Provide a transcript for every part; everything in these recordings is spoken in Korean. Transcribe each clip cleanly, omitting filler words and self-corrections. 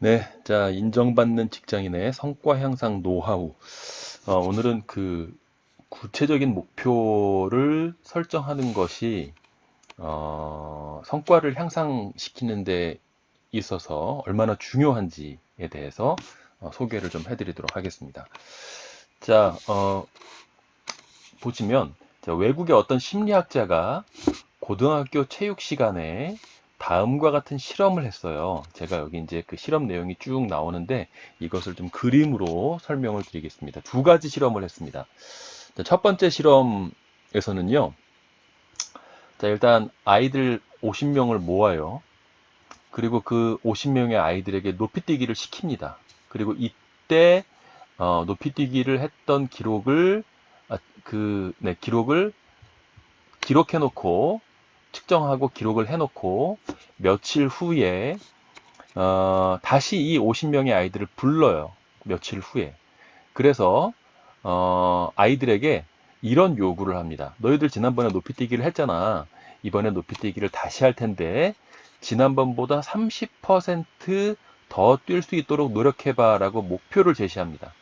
네, 자, 인정받는 직장인의 성과 향상 노하우. 오늘은 그 구체적인 목표를 설정하는 것이 성과를 향상시키는 데 있어서 얼마나 중요한지에 대해서 소개를 좀 해드리도록 하겠습니다. 자, 보시면 자, 외국의 어떤 심리학자가 고등학교 체육 시간에 다음과 같은 실험을 했어요. 제가 여기 이제 그 실험 내용이 쭉 나오는데 이것을 좀 그림으로 설명을 드리겠습니다. 두 가지 실험을 했습니다. 자, 첫 번째 실험에서는요. 자, 일단 아이들 50명을 모아요. 그리고 그 50명의 아이들에게 높이뛰기를 시킵니다. 그리고 이때 높이뛰기를 했던 기록을 기록을 기록해놓고 측정하고 기록을 해놓고 며칠 후에 다시 이 50명의 아이들을 불러요. 며칠 후에. 그래서 아이들에게 이런 요구를 합니다. 너희들 지난번에 높이뛰기를 했잖아. 이번에 높이뛰기를 다시 할 텐데 지난번보다 30%더 뛸 수 있도록 노력해봐 라고 목표를 제시합니다.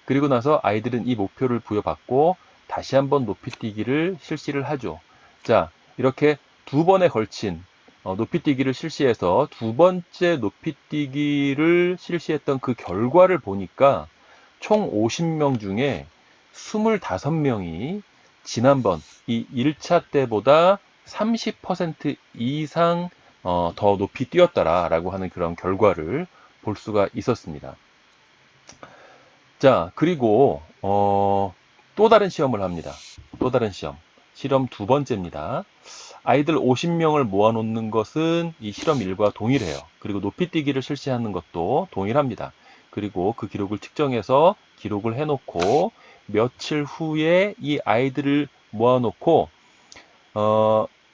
그리고 나서 아이들은 이 목표를 부여받고 다시 한번 높이뛰기를 실시를 하죠. 자, 이렇게 두 번에 걸친 높이뛰기를 실시해서 두 번째 높이뛰기를 실시했던 그 결과를 보니까 총 50명 중에 25명이 지난번 이 1차 때보다 30% 이상 더 높이 뛰었다라고 하는 그런 결과를 볼 수가 있었습니다. 자, 그리고 또 다른 시험을 합니다. 또 다른 시험. 실험 두 번째입니다. 아이들 50명을 모아놓는 것은 이 실험 1과 동일해요. 그리고 높이뛰기를 실시하는 것도 동일합니다. 그리고 그 기록을 측정해서 기록을 해놓고 며칠 후에 이 아이들을 모아놓고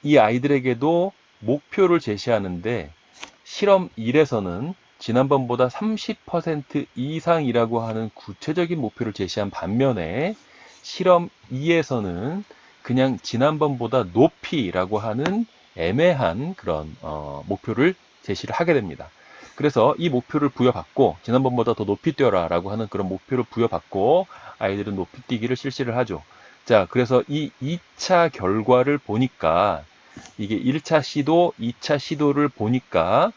이 아이들에게도 목표를 제시하는데 실험 1에서는 지난번보다 30% 이상이라고 하는 구체적인 목표를 제시한 반면에 실험 2에서는 그냥 지난번보다 높이라고 하는 애매한 그런 목표를 제시를 하게 됩니다. 그래서 이 목표를 부여받고 지난번보다 더 높이 뛰어라 라고 하는 그런 목표를 부여받고 아이들은 높이 뛰기를 실시를 하죠. 자, 그래서 이 2차 결과를 보니까 이게 1차 시도, 2차 시도를 보니까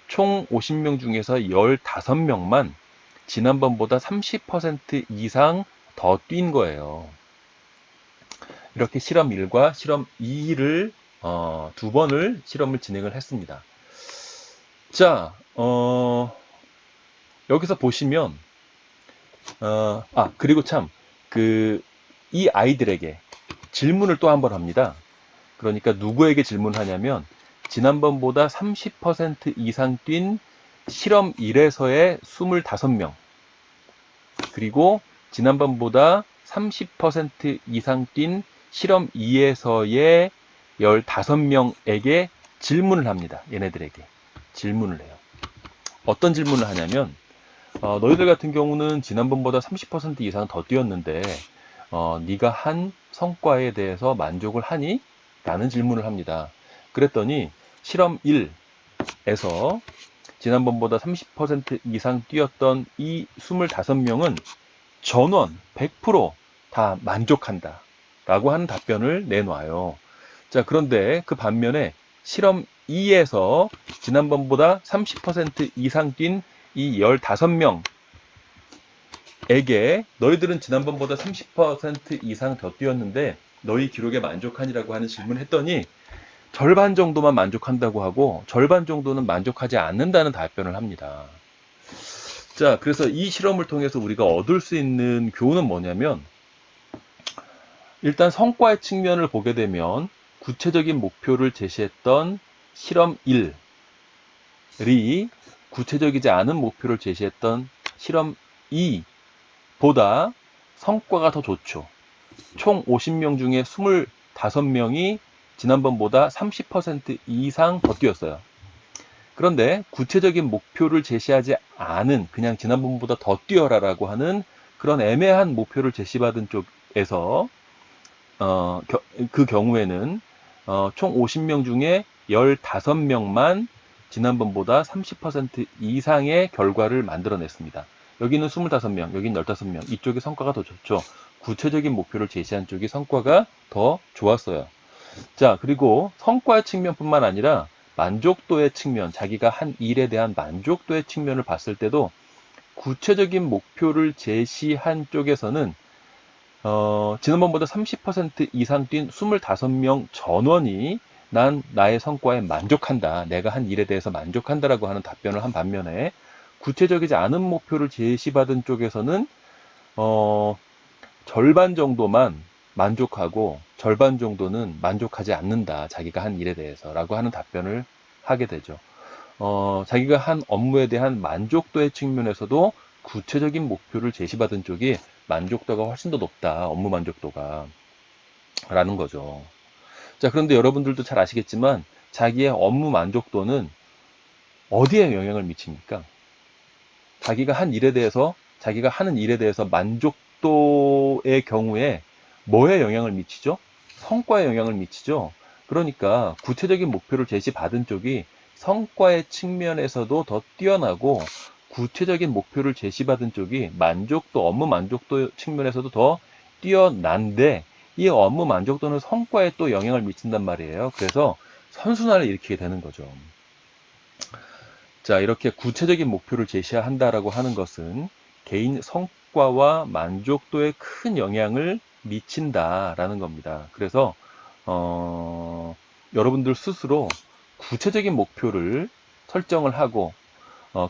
총 50명 중에서 15명만 지난번보다 30% 이상 더 뛴 거예요. 이렇게 실험 1과 실험 2를 두 번을 실험을 진행을 했습니다. 자, 여기서 보시면 그리고 참 이 아이들에게 질문을 또 한 번 합니다. 그러니까 누구에게 질문하냐면 지난번보다 30% 이상 뛴 실험 1에서의 25명 그리고 지난번보다 30% 이상 뛴 실험 2에서의 15명에게 질문을 합니다. 얘네들에게 질문을 해요. 어떤 질문을 하냐면 너희들 같은 경우는 지난번보다 30% 이상 더 뛰었는데 네가 한 성과에 대해서 만족을 하니? 라는 질문을 합니다. 그랬더니 실험 1에서 지난번보다 30% 이상 뛰었던 이 25명은 전원 100%다 만족한다 라고 하는 답변을 내놔요. 자, 그런데 그 반면에 실험 2에서 지난번보다 30% 이상 뛴 이 15명에게 너희들은 지난번보다 30% 이상 더 뛰었는데 너희 기록에 만족하니라고 하는 질문을 했더니 절반 정도만 만족한다고 하고 절반 정도는 만족하지 않는다는 답변을 합니다. 자, 그래서 이 실험을 통해서 우리가 얻을 수 있는 교훈은 뭐냐면 일단 성과의 측면을 보게 되면 구체적인 목표를 제시했던 실험 1이 구체적이지 않은 목표를 제시했던 실험 2보다 성과가 더 좋죠. 총 50명 중에 25명이 지난번보다 30% 이상 더 뛰었어요. 그런데 구체적인 목표를 제시하지 않은 그냥 지난번보다 더 뛰어라라고 하는 그런 애매한 목표를 제시받은 쪽에서 그 경우에는 총 50명 중에 15명만 지난번보다 30% 이상의 결과를 만들어냈습니다. 여기는 25명, 여기는 15명. 이쪽이 성과가 더 좋죠. 구체적인 목표를 제시한 쪽이 성과가 더 좋았어요. 자, 그리고 성과의 측면뿐만 아니라 만족도의 측면, 자기가 한 일에 대한 만족도의 측면을 봤을 때도 구체적인 목표를 제시한 쪽에서는 지난번보다 30% 이상 뛴 25명 전원이 난 나의 성과에 만족한다. 내가 한 일에 대해서 만족한다라고 하는 답변을 한 반면에 구체적이지 않은 목표를 제시받은 쪽에서는 절반 정도만 만족하고 절반 정도는 만족하지 않는다. 자기가 한 일에 대해서라고 하는 답변을 하게 되죠. 자기가 한 업무에 대한 만족도의 측면에서도 구체적인 목표를 제시받은 쪽이 만족도가 훨씬 더 높다. 업무 만족도가. 라는 거죠. 자, 그런데 여러분들도 잘 아시겠지만 자기의 업무 만족도는 어디에 영향을 미칩니까? 자기가 한 일에 대해서, 자기가 하는 일에 대해서 만족도의 경우에 뭐에 영향을 미치죠? 성과에 영향을 미치죠. 그러니까 구체적인 목표를 제시받은 쪽이 성과의 측면에서도 더 뛰어나고 구체적인 목표를 제시받은 쪽이 만족도, 업무 만족도 측면에서도 더 뛰어난데 이 업무 만족도는 성과에 또 영향을 미친단 말이에요. 그래서 선순환을 일으키게 되는 거죠. 자, 이렇게 구체적인 목표를 제시한다라고 하는 것은 개인 성과와 만족도에 큰 영향을 미친다라는 겁니다. 그래서 여러분들 스스로 구체적인 목표를 설정을 하고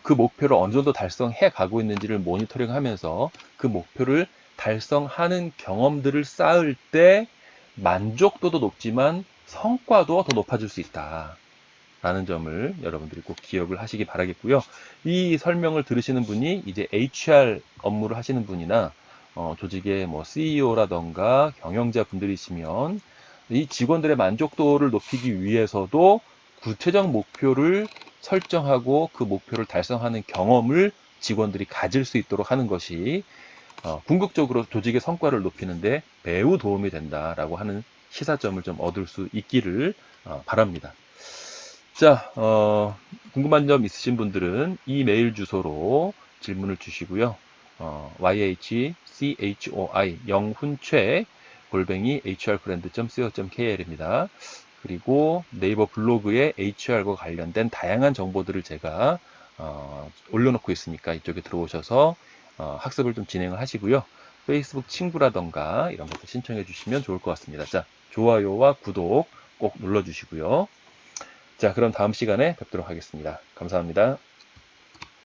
그 목표를 어느 정도 달성해 가고 있는지를 모니터링 하면서 그 목표를 달성하는 경험들을 쌓을 때 만족도도 높지만 성과도 더 높아질 수 있다. 라는 점을 여러분들이 꼭 기억을 하시기 바라겠고요. 이 설명을 들으시는 분이 이제 HR 업무를 하시는 분이나 조직의 뭐 CEO라던가 경영자 분들이시면 이 직원들의 만족도를 높이기 위해서도 구체적 목표를 설정하고 그 목표를 달성하는 경험을 직원들이 가질 수 있도록 하는 것이 궁극적으로 조직의 성과를 높이는데 매우 도움이 된다라고 하는 시사점을 좀 얻을 수 있기를 바랍니다. 자, 궁금한 점 있으신 분들은 이 메일 주소로 질문을 주시고요. yhchoi 영훈최 골뱅이 hrbrand.co.kr입니다. 그리고 네이버 블로그에 HR과 관련된 다양한 정보들을 제가 올려놓고 있으니까 이쪽에 들어오셔서 학습을 좀 진행을 하시고요. 페이스북 친구라던가 이런 것도 신청해 주시면 좋을 것 같습니다. 자, 좋아요와 구독 꼭 눌러주시고요. 자, 그럼 다음 시간에 뵙도록 하겠습니다. 감사합니다.